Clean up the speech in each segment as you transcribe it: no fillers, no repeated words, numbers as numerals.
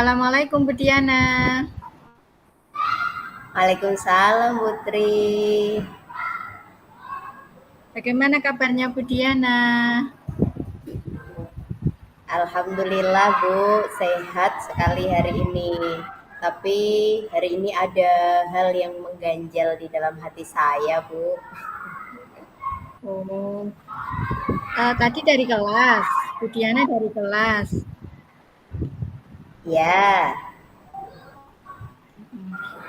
Assalamualaikum Bu Diana. Waalaikumsalam Putri. Bagaimana kabarnya Bu Diana? Alhamdulillah Bu, sehat sekali hari ini. Tapi hari ini ada hal yang mengganjal di dalam hati saya Bu. Oh, tadi dari kelas. Bu Diana dari kelas. Ya,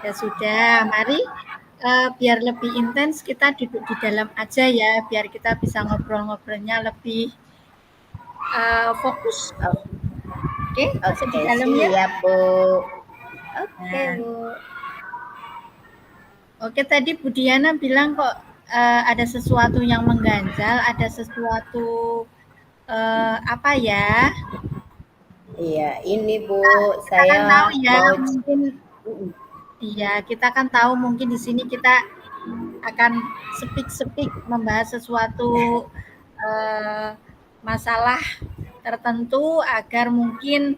Ya sudah, mari biar lebih intens kita duduk di dalam aja ya, biar kita bisa ngobrol-ngobrolnya lebih fokus. Oke, masuk di oke dalam ya. siap Bu. Oke Nah, Bu. oke tadi Bu Diana bilang kok ada sesuatu yang mengganjal, ada sesuatu apa ya? Iya, ini Bu, Kita saya kan tahu ya, mau mungkin iya kita kan tahu mungkin di sini kita akan speak membahas sesuatu eh, masalah tertentu agar mungkin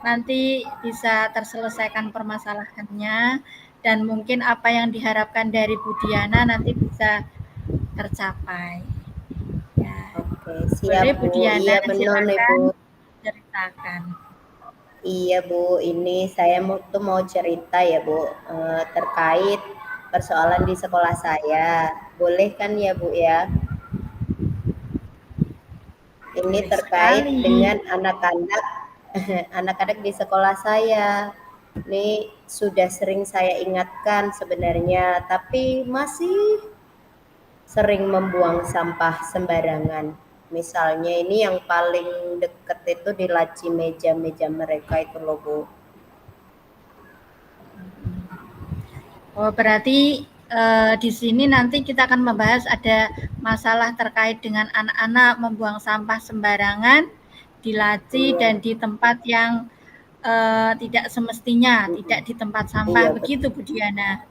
nanti bisa terselesaikan permasalahannya dan mungkin apa yang diharapkan dari Bu Diana nanti bisa tercapai. Ya, oke, siap boleh Bu Bu. Diana Iya benar nih silakan Bu. ceritakan. Iya Bu, ini saya mau cerita ya Bu, terkait persoalan di sekolah saya. Boleh kan ya Bu ya? Ini Boleh terkait sekali. dengan anak-anak anak-anak di sekolah saya. Ini sudah sering saya ingatkan sebenarnya, tapi masih sering membuang sampah sembarangan. Misalnya ini yang paling deket itu di laci meja-meja mereka itu loh Bu. Oh, berarti di sini nanti kita akan membahas ada masalah terkait dengan anak-anak membuang sampah sembarangan di laci Iya, dan di tempat yang tidak semestinya, tidak di tempat sampah. iya Begitu Bu Diana.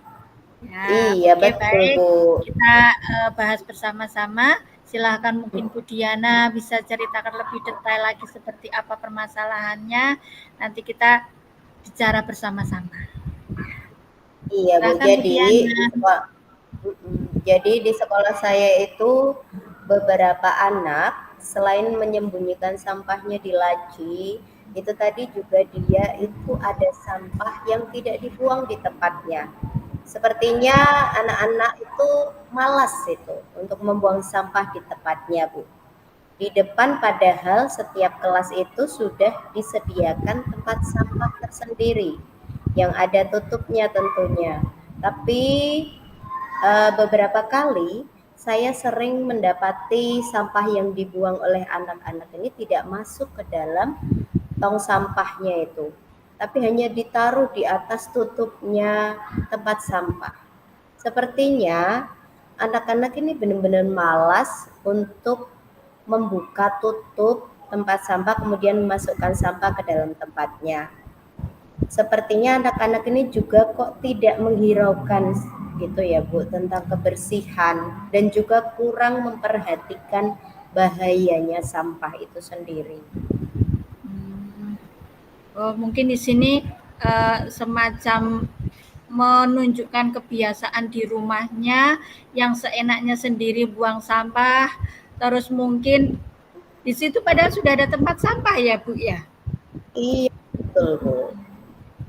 Ya, iya oke betul baik. Bu. Kita bahas bersama-sama. Silahkan mungkin Bu Diana bisa ceritakan lebih detail lagi seperti apa permasalahannya. Nanti kita bicara bersama-sama. Iya Bu, Silahkan Bu Diana. jadi di sekolah saya itu beberapa anak selain menyembunyikan sampahnya di laci, itu tadi juga dia itu ada sampah yang tidak dibuang di tempatnya. Sepertinya anak-anak itu malas itu untuk membuang sampah di tempatnya, Bu. Di depan padahal setiap kelas itu sudah disediakan tempat sampah tersendiri yang ada tutupnya tentunya. Tapi beberapa kali saya sering mendapati sampah yang dibuang oleh anak-anak ini tidak masuk ke dalam tong sampahnya itu, tapi hanya ditaruh di atas tutupnya tempat sampah. Sepertinya anak-anak ini benar-benar malas untuk membuka tutup tempat sampah kemudian memasukkan sampah ke dalam tempatnya. Sepertinya anak-anak ini juga kok tidak menghiraukan gitu ya Bu tentang kebersihan dan juga kurang memperhatikan bahayanya sampah itu sendiri. Oh, mungkin di sini semacam menunjukkan kebiasaan di rumahnya yang seenaknya sendiri buang sampah, terus mungkin di situ padahal sudah ada tempat sampah ya Bu ya. Iya betul Bu.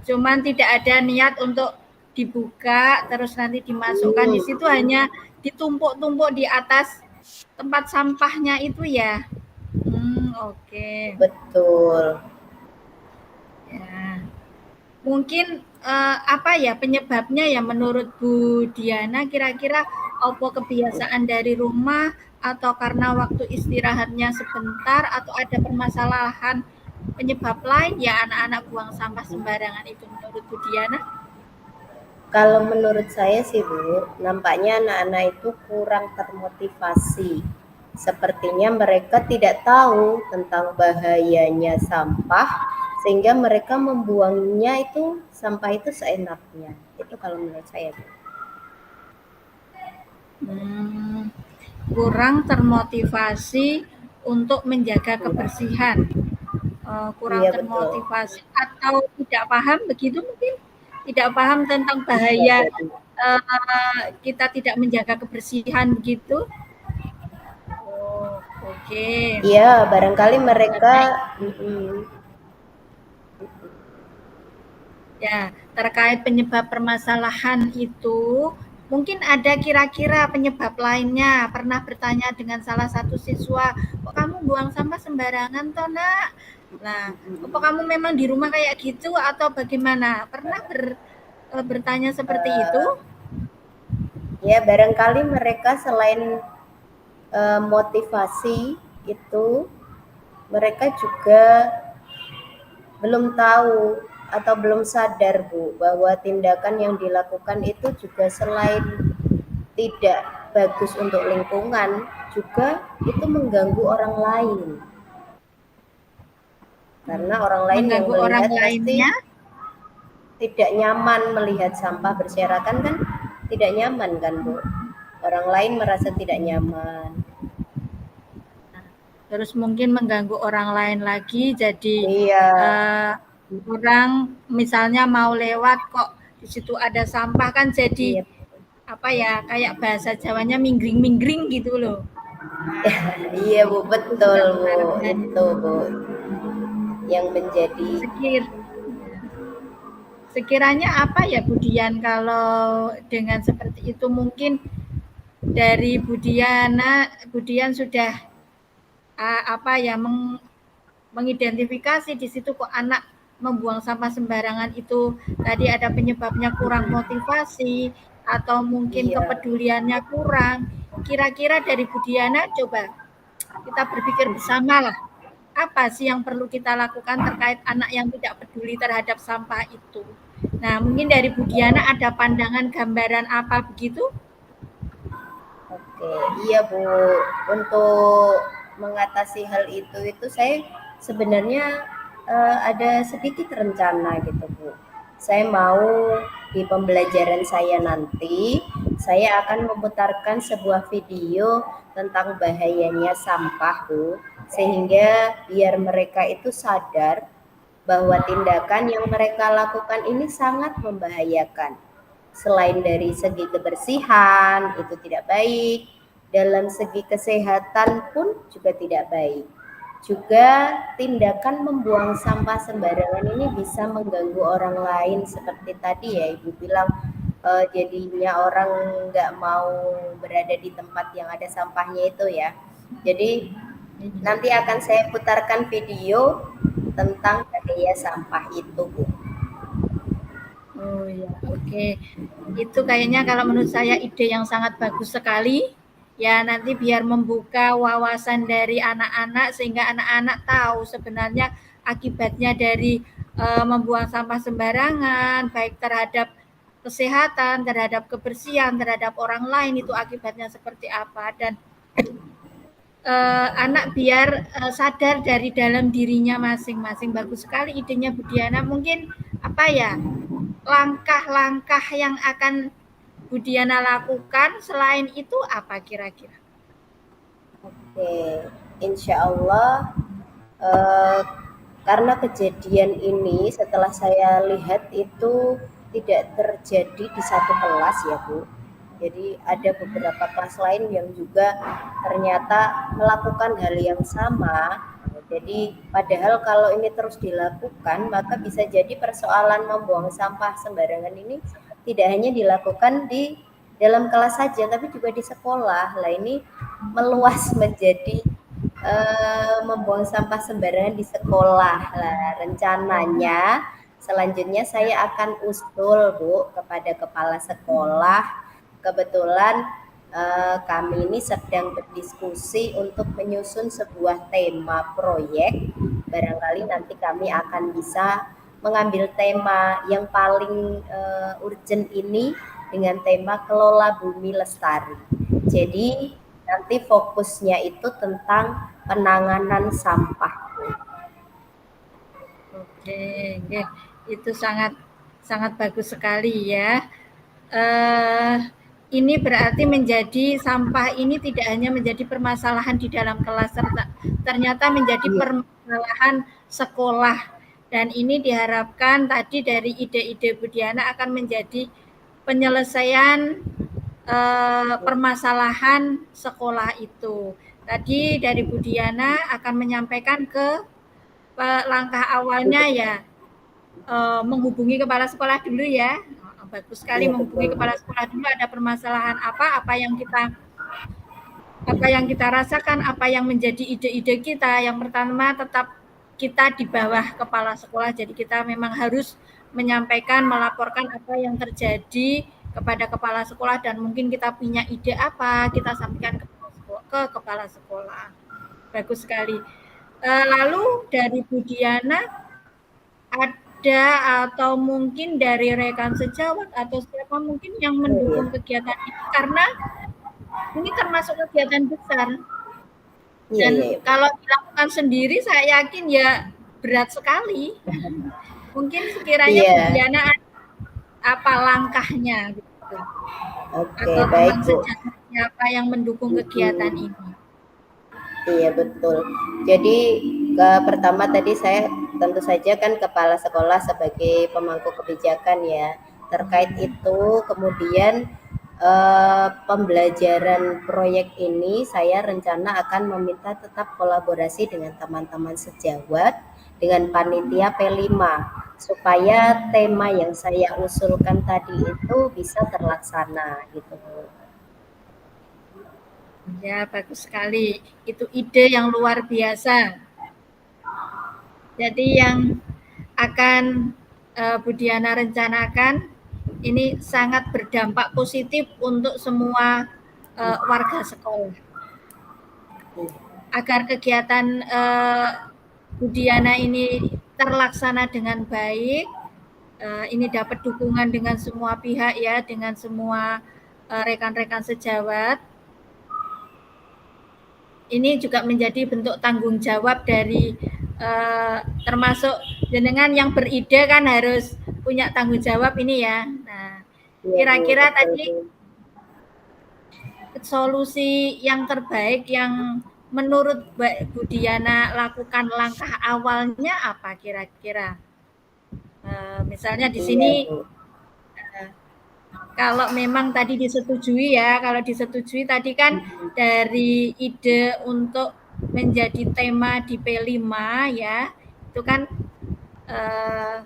Cuman tidak ada niat untuk dibuka terus nanti dimasukkan di situ hanya ditumpuk-tumpuk di atas tempat sampahnya itu ya. Oke. Okay. Betul. Ya. Mungkin apa ya penyebabnya ya menurut Bu Diana kira-kira apa kebiasaan dari rumah atau karena waktu istirahatnya sebentar atau ada permasalahan penyebab lain ya anak-anak buang sampah sembarangan itu menurut Bu Diana? Kalau menurut saya sih Bu, nampaknya anak-anak itu kurang termotivasi. Sepertinya mereka tidak tahu tentang bahayanya sampah, sehingga mereka membuangnya itu sampah itu seenaknya. Itu kalau menurut saya Bu. Kurang termotivasi untuk menjaga kebersihan. Kurang Iya betul. termotivasi atau tidak paham begitu mungkin? Tidak paham tentang bisa bahaya jadi. kita tidak menjaga kebersihan begitu? Oh, oke. Iya, barangkali mereka Karena mm-mm. ya, terkait penyebab permasalahan itu, mungkin ada kira-kira penyebab lainnya. Pernah bertanya dengan salah satu siswa, kok kamu buang sampah sembarangan toh nak? Nah, apa kamu memang di rumah kayak gitu atau bagaimana? Pernah bertanya seperti itu? Eh, ya barangkali mereka selain motivasi itu mereka juga belum tahu atau belum sadar Bu bahwa tindakan yang dilakukan itu juga selain tidak bagus untuk lingkungan juga itu mengganggu orang lain karena orang lain yang Mengganggu orang melihat pasti lainnya. tidak nyaman melihat sampah berserakan kan tidak nyaman kan Bu orang lain merasa tidak nyaman. Terus mungkin mengganggu orang lain lagi, jadi Iya, orang misalnya mau lewat kok di situ ada sampah kan jadi iya, apa ya kayak bahasa Jawanya minggring-minggring gitu loh. Nah, iya Bu, itu betul juga Bu, pengaruhnya. itu Bu yang menjadi Sekir, sekiranya apa ya Budian kalau dengan seperti itu mungkin dari Budian sudah apa ya mengidentifikasi di situ kok anak membuang sampah sembarangan itu tadi ada penyebabnya kurang motivasi atau mungkin iya. kepeduliannya kurang. Kira-kira dari Budiana coba kita berpikir bersama lah. Apa sih yang perlu kita lakukan terkait anak yang tidak peduli terhadap sampah itu? Nah, mungkin dari Budiana ada pandangan gambaran apa begitu? Oke, iya Bu. Untuk mengatasi hal itu saya sebenarnya ada sedikit rencana gitu Bu. Saya mau di pembelajaran saya nanti, saya akan memutarkan sebuah video tentang bahayanya sampah Bu, sehingga biar mereka itu sadar bahwa tindakan yang mereka lakukan ini sangat membahayakan. Selain dari segi kebersihan itu tidak baik, dalam segi kesehatan pun juga tidak baik. Juga tindakan membuang sampah sembarangan ini bisa mengganggu orang lain seperti tadi ya Ibu bilang jadinya orang nggak mau berada di tempat yang ada sampahnya itu ya. Jadi nanti akan saya putarkan video tentang bahaya sampah itu Bu. Oh ya, oke. Itu kayaknya kalau menurut saya ide yang sangat bagus sekali. Ya, nanti biar membuka wawasan dari anak-anak sehingga anak-anak tahu sebenarnya akibatnya dari membuang sampah sembarangan, baik terhadap kesehatan, terhadap kebersihan, terhadap orang lain itu akibatnya seperti apa dan anak biar sadar dari dalam dirinya masing-masing. Bagus sekali idenya Budiana. Mungkin apa ya langkah-langkah yang akan Budiana lakukan selain itu apa kira-kira? Oke, insya Allah eh, karena kejadian ini setelah saya lihat itu tidak terjadi di satu kelas ya Bu. Jadi ada beberapa kelas lain yang juga ternyata melakukan hal yang sama. Jadi padahal kalau ini terus dilakukan maka bisa jadi persoalan membuang sampah sembarangan ini tidak hanya dilakukan di dalam kelas saja tapi juga di sekolah. Lah ini meluas menjadi membuang sampah sembarangan di sekolah. Lah, rencananya selanjutnya saya akan usul Bu kepada kepala sekolah. Kebetulan kami ini sedang berdiskusi untuk menyusun sebuah tema proyek. Barangkali nanti kami akan bisa mengambil tema yang paling urgent ini dengan tema kelola bumi lestari. Jadi nanti fokusnya itu tentang penanganan sampah. Oke, oke. Itu sangat sangat bagus sekali ya. Eh, ini berarti menjadi sampah ini tidak hanya menjadi permasalahan di dalam kelas, ternyata menjadi Iya, permasalahan sekolah Dan ini diharapkan tadi dari ide-ide Bu Diana akan menjadi penyelesaian permasalahan sekolah itu. Tadi dari Bu Diana akan menyampaikan ke langkah awalnya ya menghubungi kepala sekolah dulu ya. Bagus sekali Iya menghubungi betul. kepala sekolah dulu, ada permasalahan apa yang kita rasakan, apa yang menjadi ide-ide kita. Yang pertama tetap kita di bawah kepala sekolah, jadi kita memang harus menyampaikan, melaporkan apa yang terjadi kepada kepala sekolah, dan mungkin kita punya ide apa, kita sampaikan ke kepala sekolah. Bagus sekali. Lalu dari Bu Diana, ada atau mungkin dari rekan sejawat atau siapa mungkin yang Iya, mendukung kegiatan ini, karena ini termasuk kegiatan besar. iya, Dan iya, iya. kalau dilakukan sendiri saya yakin ya berat sekali. Mungkin sekiranya Bu Iya, Diana apa langkahnya gitu, oke, atau baik teman Bu. sejawat siapa yang mendukung kegiatan Mm-mm. ini. Iya betul. Jadi pertama tadi saya tentu saja kan kepala sekolah sebagai pemangku kebijakan ya. Terkait itu kemudian pembelajaran proyek ini saya rencana akan meminta tetap kolaborasi dengan teman-teman sejawat dengan panitia P5 supaya tema yang saya usulkan tadi itu bisa terlaksana gitu Bu. Ya, bagus sekali. Itu ide yang luar biasa. Jadi yang akan Bu Diana rencanakan ini sangat berdampak positif untuk semua warga sekolah. Agar kegiatan Bu Diana ini terlaksana dengan baik, ini dapat dukungan dengan semua pihak ya, dengan semua rekan-rekan sejawat. Ini juga menjadi bentuk tanggung jawab dari termasuk jenengan yang beride kan harus punya tanggung jawab ini ya. Nah, Iya Bu, kira-kira betul tadi Bu. solusi yang terbaik yang menurut Bu Diana lakukan langkah awalnya apa kira-kira? Misalnya di Iya sini Bu. kalau memang tadi disetujui ya, kalau disetujui tadi kan Mm-mm. dari ide untuk menjadi tema di P5 ya, itu kan uh,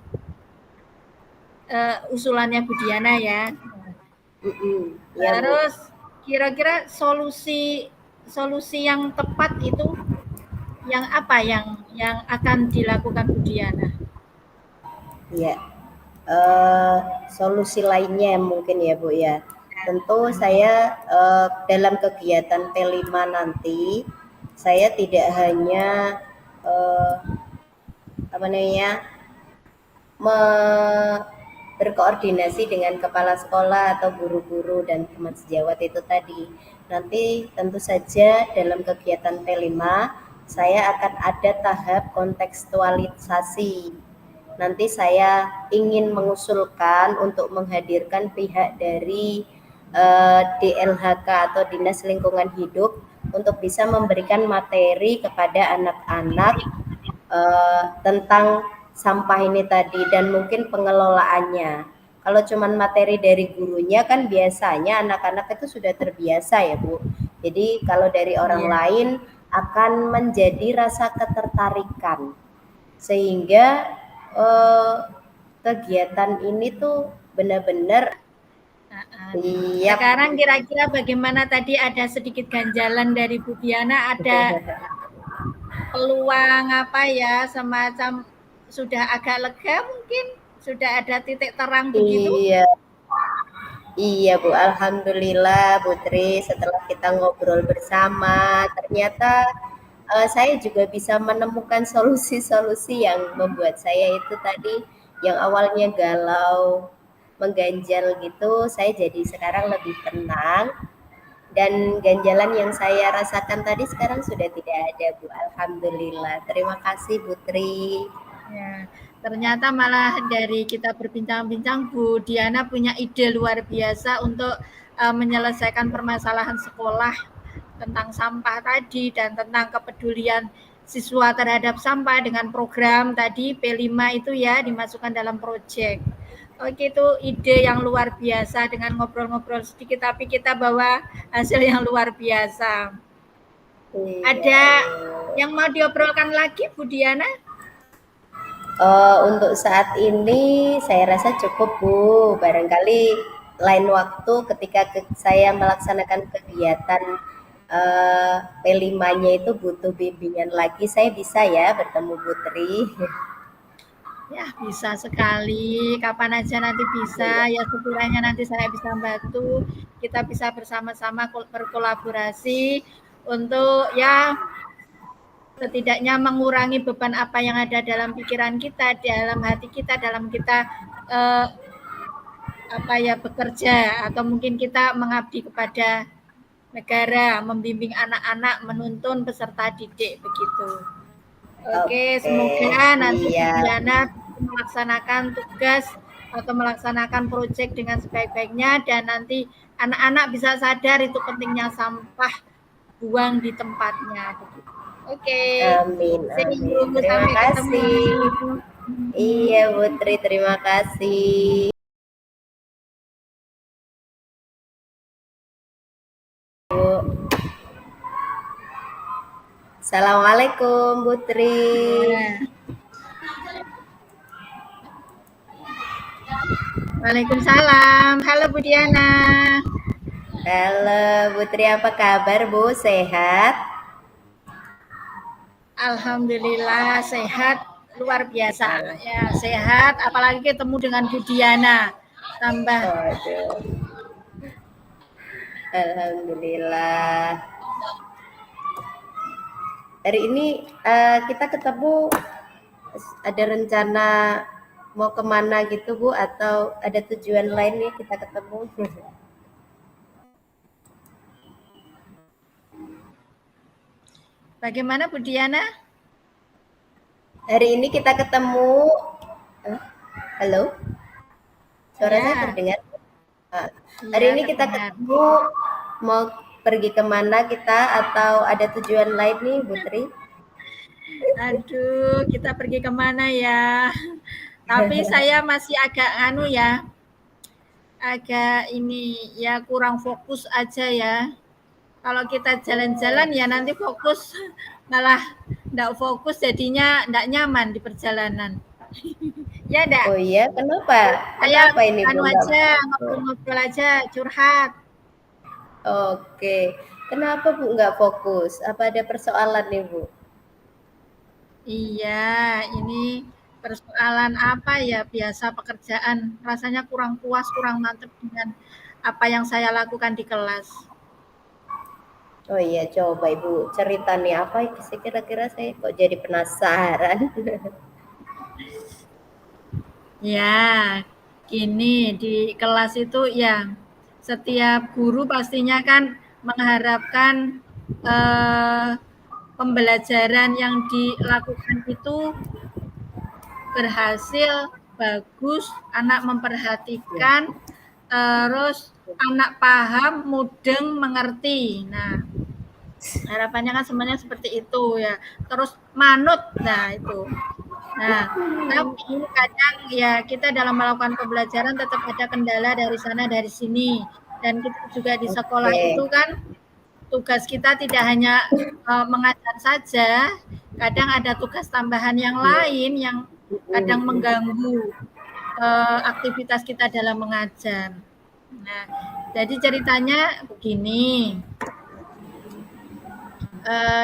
usulannya Bu Diana ya. Mm-mm. Iya Bu. Terus kira-kira solusi yang tepat itu yang apa yang akan dilakukan Bu Diana? Iya. Eh, Solusi lainnya mungkin ya Bu ya. Tentu saya dalam kegiatan P5 nanti saya tidak hanya eh, apa namanya berkoordinasi dengan kepala sekolah atau guru-guru dan teman sejawat itu tadi. Nanti tentu saja dalam kegiatan P5 saya akan ada tahap kontekstualisasi. Nanti saya ingin mengusulkan untuk menghadirkan pihak dari DLHK atau Dinas Lingkungan Hidup untuk bisa memberikan materi kepada anak-anak tentang sampah ini tadi dan mungkin pengelolaannya. Kalau cuman materi dari gurunya kan biasanya anak-anak itu sudah terbiasa ya Bu. Jadi kalau dari orang Iya. lain akan menjadi rasa ketertarikan sehingga eh, kegiatan ini tuh benar-benar siap. Sekarang kira-kira bagaimana tadi ada sedikit ganjalan dari Bu Diana, ada peluang apa ya semacam sudah agak lega mungkin sudah ada titik terang begitu. Iya, iya Bu, alhamdulillah Putri setelah kita ngobrol bersama ternyata saya juga bisa menemukan solusi-solusi yang membuat saya itu tadi yang awalnya galau, mengganjal gitu, saya jadi sekarang lebih tenang dan ganjalan yang saya rasakan tadi sekarang sudah tidak ada Bu, alhamdulillah. Terima kasih Putri. Ya, ternyata malah dari kita berbincang-bincang Bu Diana punya ide luar biasa untuk menyelesaikan permasalahan sekolah tentang sampah tadi dan tentang kepedulian siswa terhadap sampah dengan program tadi P5 itu ya dimasukkan dalam proyek. Oke, itu ide yang luar biasa dengan ngobrol-ngobrol sedikit tapi kita bawa hasil yang luar biasa. Iya, Ada Bu. yang mau diobrolkan lagi Bu Diana? Untuk saat ini saya rasa cukup, Bu. Barangkali lain waktu ketika saya melaksanakan kegiatan P5-nya itu butuh bimbingan lagi, saya bisa ya bertemu Putri. Ya, bisa sekali. Kapan aja nanti bisa. Ya, sekiranya nanti saya bisa bantu, kita bisa bersama-sama berkolaborasi untuk ya setidaknya mengurangi beban apa yang ada dalam pikiran kita, dalam hati kita, dalam kita eh, apa ya bekerja atau mungkin kita mengabdi kepada negara, membimbing anak-anak, menuntun peserta didik begitu. Oke, Oke, semoga nanti Bu siap. Diana melaksanakan tugas atau melaksanakan proyek dengan sebaik-baiknya dan nanti anak-anak bisa sadar itu pentingnya sampah buang di tempatnya. Oke, Amin, see amin. you, Terima sampai ketemu. kasih. Iya, Putri, terima kasih. Bu. Assalamualaikum, Putri. Ya. Waalaikumsalam. Halo Bu Diana. Halo, Putri, apa kabar, Bu? Sehat? Alhamdulillah sehat luar biasa ya sehat apalagi ketemu dengan Bu Diana tambah Waduh, alhamdulillah. Hari ini kita ketemu, ada rencana mau kemana gitu, Bu? Atau ada tujuan lain nih kita ketemu? bagaimana Bu Diana? Hari ini kita ketemu. Halo, suara saya Ya, terdengar? Ah, hari iya ini kita terdengar. ketemu, mau pergi kemana kita atau ada tujuan lain nih, Putri? Aduh, kita pergi kemana ya? Tapi saya masih agak anu ya, agak ini ya kurang fokus aja ya. Kalau kita jalan-jalan ya nanti fokus malah enggak fokus jadinya enggak nyaman di perjalanan. Ya enggak? Oh iya, kenapa? Saya Kenapa ini, Bu? anu Nggak aja, fokus? ngobrol-ngobrol aja, curhat. Oke, kenapa Bu nggak fokus? Apa ada persoalan nih, Bu? Iya, ini persoalan apa ya, biasa pekerjaan rasanya kurang puas, kurang mantap dengan apa yang saya lakukan di kelas. Oh iya, coba Ibu cerita nih apa sih kira-kira, saya kok jadi penasaran. Ya, gini di kelas itu ya setiap guru pastinya kan mengharapkan eh, pembelajaran yang dilakukan itu berhasil, bagus, anak memperhatikan, terus anak paham, mudeng, mengerti. Nah, harapannya kan sebenarnya seperti itu ya. Terus manut, nah itu. Nah, tapi kadang ya kita dalam melakukan pembelajaran tetap ada kendala dari sana dari sini. Dan kita juga di sekolah Oke. itu kan tugas kita tidak hanya mengajar saja, kadang ada tugas tambahan yang lain yang kadang mengganggu aktivitas kita dalam mengajar. Nah, jadi ceritanya begini,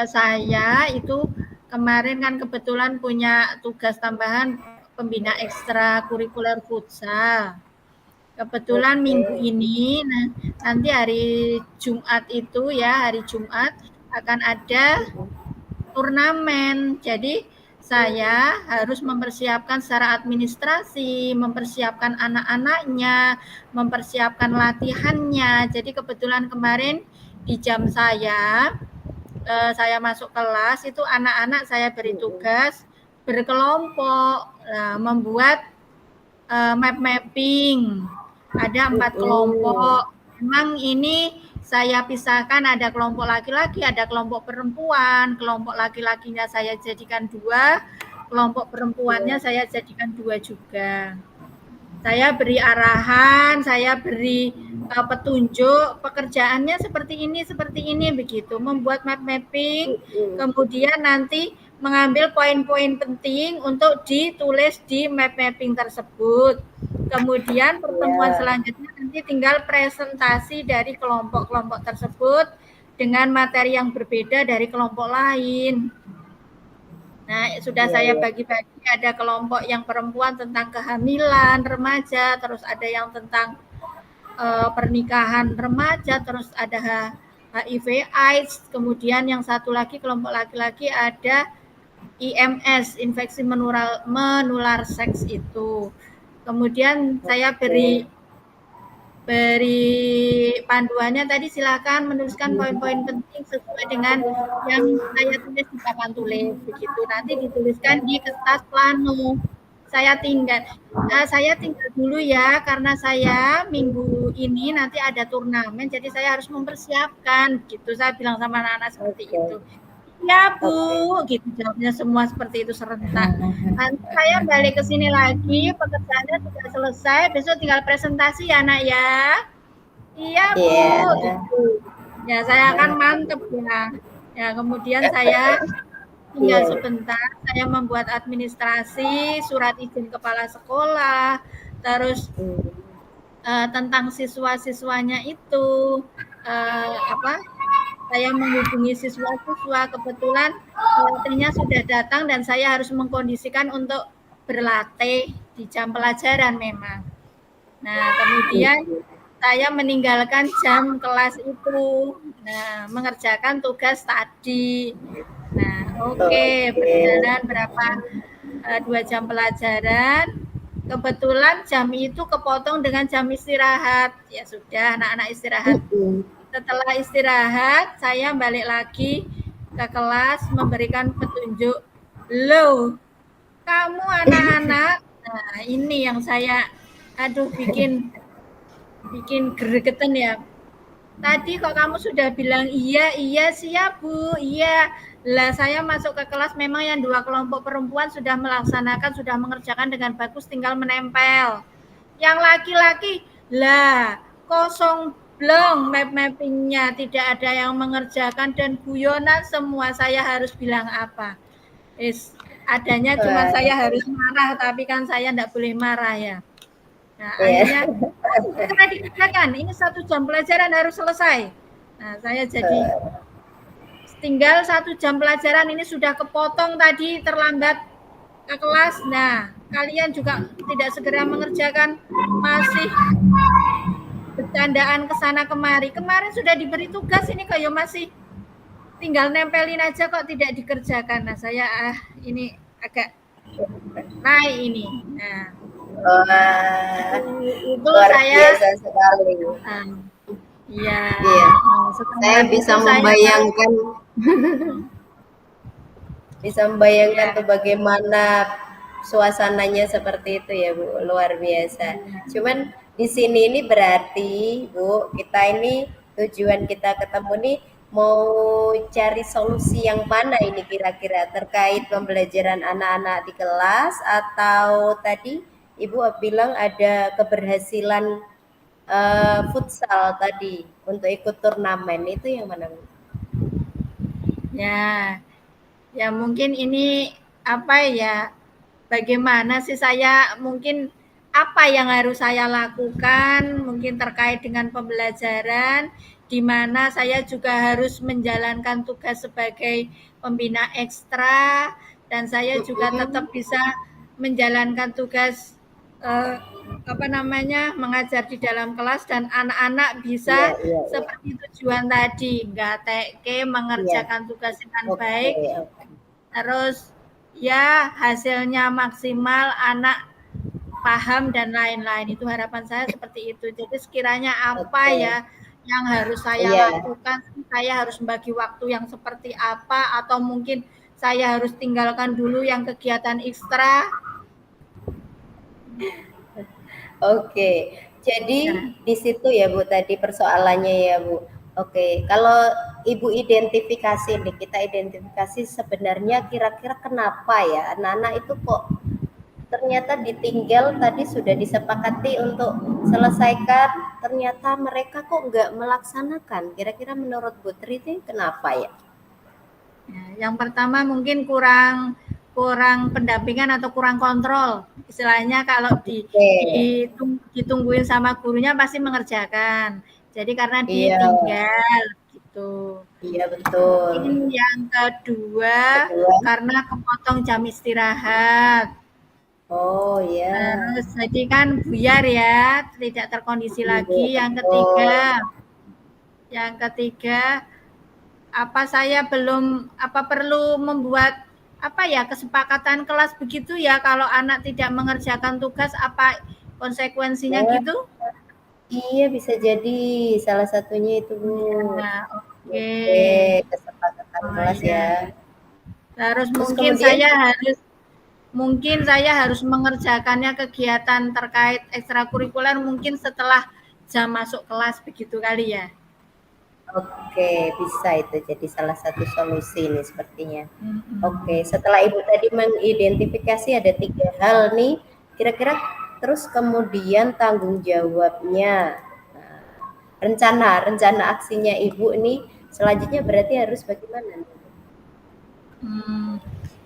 saya itu kemarin kan kebetulan punya tugas tambahan pembina ekstra kurikuler futsal. Kebetulan minggu Oke. ini, nah, nanti hari Jumat itu ya, hari Jumat akan ada turnamen. Jadi saya harus mempersiapkan secara administrasi, mempersiapkan anak-anaknya, mempersiapkan latihannya. Jadi kebetulan kemarin di jam saya masuk kelas itu anak-anak saya beri tugas berkelompok, membuat map mapping. Ada 4 kelompok. Memang ini saya pisahkan, ada kelompok laki-laki, ada kelompok perempuan. Kelompok laki-lakinya saya jadikan 2, kelompok perempuannya saya jadikan 2 juga. Saya beri arahan, saya beri petunjuk, pekerjaannya seperti ini, begitu. Membuat map mapping, kemudian nanti mengambil poin-poin penting untuk ditulis di map mapping tersebut. Kemudian pertemuan selanjutnya nanti tinggal presentasi dari kelompok-kelompok tersebut dengan materi yang berbeda dari kelompok lain. Nah, sudah saya bagi-bagi, ada kelompok yang perempuan tentang kehamilan remaja, terus ada yang tentang pernikahan remaja, terus ada HIV AIDS, kemudian yang satu lagi kelompok laki-laki ada IMS, infeksi menular seks itu. Kemudian saya beri panduannya tadi, silakan menuliskan poin-poin penting sesuai dengan yang saya tulis di papan tulis, begitu. Nanti dituliskan di kertas plano. Saya tinggal dulu ya, karena saya minggu ini nanti ada turnamen, jadi saya harus mempersiapkan, gitu. Saya bilang sama anak-anak seperti itu. Ya Bu, gitu jawabnya semua seperti itu serentak. Nanti saya balik ke sini lagi, pekerjaannya sudah selesai, besok tinggal presentasi ya Nak ya. Iya Bu, gitu. Ya saya akan mantep ya. Ya kemudian saya tinggal sebentar, saya membuat administrasi, surat izin kepala sekolah, terus tentang siswa-siswanya itu, saya menghubungi siswa-siswa, kebetulan pelatihnya sudah datang dan saya harus mengkondisikan untuk berlatih di jam pelajaran memang. Nah, kemudian saya meninggalkan jam kelas itu, nah, mengerjakan tugas tadi. Nah, berjalan berapa 2 jam pelajaran, kebetulan jam itu kepotong dengan jam istirahat. Ya sudah, anak-anak istirahat. Setelah istirahat, saya balik lagi ke kelas memberikan petunjuk. Loh, kamu anak-anak, nah ini yang saya, bikin gregetan ya. Tadi kok kamu sudah bilang iya siap Bu, iya. Lah saya masuk ke kelas memang yang 2 kelompok perempuan sudah melaksanakan, sudah mengerjakan dengan bagus, tinggal menempel. Yang laki-laki, lah kosong blong map mappingnya, tidak ada yang mengerjakan dan guyonan semua. Saya harus bilang apa? Adanya cuma saya harus marah, tapi kan saya tidak boleh marah ya. Nah, akhirnya karena dikerjakan, ini 1 jam pelajaran harus selesai. Nah, saya jadi tinggal 1 jam pelajaran ini sudah kepotong tadi, terlambat ke kelas. Nah, kalian juga tidak segera mengerjakan, masih bercandaan ke sana kemari. Kemarin sudah diberi tugas, ini kayak masih tinggal nempelin aja kok tidak dikerjakan. Nah, saya ini agak naik ini. Nah, itu luar biasa sekali. Iya. Saya bisa membayangkan tuh bagaimana suasananya seperti itu ya Bu, luar biasa. Cuman di sini ini berarti Bu, kita ini tujuan kita ketemu nih mau cari solusi yang mana ini kira-kira terkait pembelajaran anak-anak di kelas, atau tadi Ibu bilang ada keberhasilan futsal tadi untuk ikut turnamen, itu yang mana Bu? Ya mungkin ini bagaimana sih saya, mungkin apa yang harus saya lakukan mungkin terkait dengan pembelajaran, di mana saya juga harus menjalankan tugas sebagai pembina ekstra, dan saya juga tetap bisa menjalankan tugas mengajar di dalam kelas dan anak-anak bisa seperti tujuan tadi, nggak teke mengerjakan tugas dengan baik, terus ya hasilnya maksimal, anak paham dan lain-lain. Itu harapan saya seperti itu. Jadi sekiranya apa ya yang harus saya lakukan, saya harus membagi waktu yang seperti apa, atau mungkin saya harus tinggalkan dulu yang kegiatan ekstra. Jadi di situ ya Bu tadi persoalannya ya Bu. Oke, kalau Ibu identifikasi nih, kita identifikasi sebenarnya kira-kira kenapa ya anak-anak itu kok ternyata ditinggal tadi sudah disepakati untuk selesaikan, ternyata mereka kok nggak melaksanakan. Kira-kira menurut Bu Tri ini kenapa ya? Ya, yang pertama mungkin kurang kurang pendampingan atau kurang kontrol. Istilahnya kalau Oke, ditungguin sama gurunya pasti mengerjakan. Jadi karena iya, ditinggal gitu. iya betul. Mungkin yang kedua Kedua, karena kepotong jam istirahat. oh ya, Terus jadi kan buyar ya, tidak terkondisi iya lagi. betul. Yang ketiga apa saya belum apa perlu membuat apa ya kesepakatan kelas begitu ya kalau anak tidak mengerjakan tugas apa konsekuensinya Ya, gitu? iya bisa jadi salah satunya itu Bu. Ya, oke. Oke, kesepakatan Oh kelas ya. ya. Terus Terus kemudian, mungkin saya harus mengerjakannya kegiatan terkait ekstrakurikuler mungkin setelah jam masuk kelas begitu kali ya. oke, bisa itu jadi salah satu solusi nih sepertinya. Oke, Mm-mm. setelah Ibu tadi mengidentifikasi ada 3 hal nih, kira-kira terus kemudian tanggung jawabnya. Nah, rencana rencana aksinya Ibu nih selanjutnya berarti harus bagaimana nih? Hmm,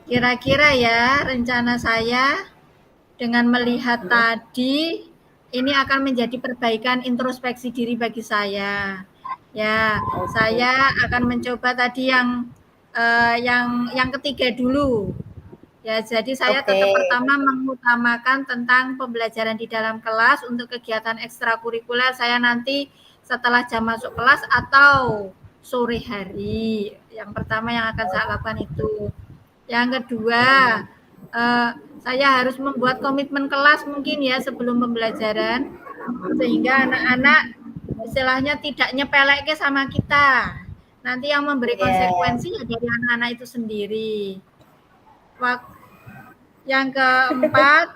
kira-kira ya rencana saya dengan melihat Mhm, tadi, ini akan menjadi perbaikan introspeksi diri bagi saya. Ya, oke, saya akan mencoba tadi yang ketiga dulu. Ya, jadi saya oke, tetap pertama mengutamakan tentang pembelajaran di dalam kelas untuk kegiatan ekstrakurikuler saya nanti setelah jam masuk kelas atau sore hari. Yang pertama yang akan saya lakukan itu. Yang kedua, eh, saya harus membuat komitmen kelas mungkin ya sebelum pembelajaran sehingga anak-anak istilahnya tidak nyepelek sama kita. Nanti yang memberi iya, konsekuensi ya dari anak-anak itu sendiri. Yang keempat,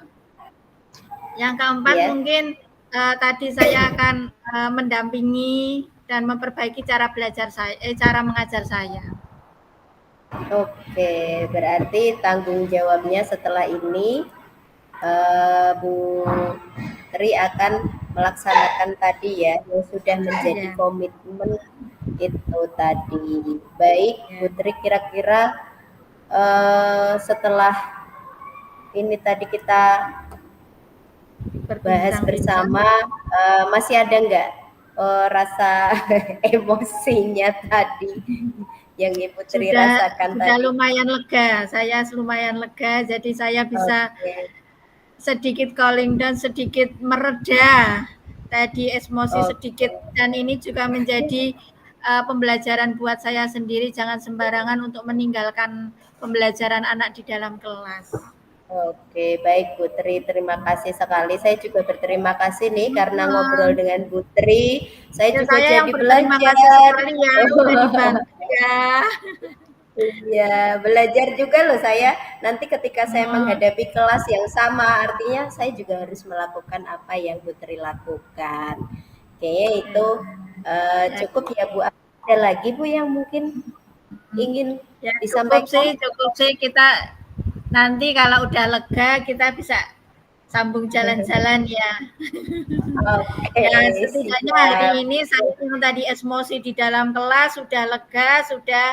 yang keempat iya. mungkin tadi saya akan mendampingi dan memperbaiki cara belajar saya, cara mengajar saya. Oke, berarti tanggung jawabnya setelah ini Bu Tri akan melaksanakan tadi ya yang sudah menjadi Ya, komitmen itu tadi. Baik, Bu ya. Tri kira-kira setelah ini tadi kita bahas Berbincang-bincang. bersama, masih ada nggak rasa emosinya tadi yang Ibu Tri rasakan Sudah tadi? lumayan lega, saya lumayan lega, jadi saya bisa Oke, sedikit calling down, sedikit mereda tadi emosi sedikit oke. dan ini juga menjadi pembelajaran buat saya sendiri jangan sembarangan untuk meninggalkan pembelajaran anak di dalam kelas. Oke, baik Putri, terima kasih sekali. Saya juga berterima kasih nih karena ngobrol Hmm, dengan Putri. Saya ya juga saya yang jadi berterima kasih belajar. sekali ya udah dibantu ya. Iya, belajar juga loh saya. Nanti ketika saya Hmm, menghadapi kelas yang sama, artinya saya juga harus melakukan apa yang Putri lakukan. Kayaknya itu ya, cukup ya Bu. Ada lagi Bu yang mungkin ingin ya disampaikan? cukup sih kita nanti kalau udah lega kita bisa sambung jalan-jalan ya. Oke, Ya, setidaknya hari siap. ini saya yang tadi emosi di dalam kelas sudah lega, sudah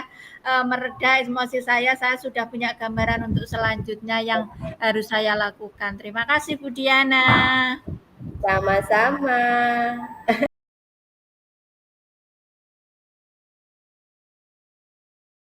mereda emosi saya sudah punya gambaran untuk selanjutnya yang harus saya lakukan. Terima kasih Bu Diana. Sama-sama.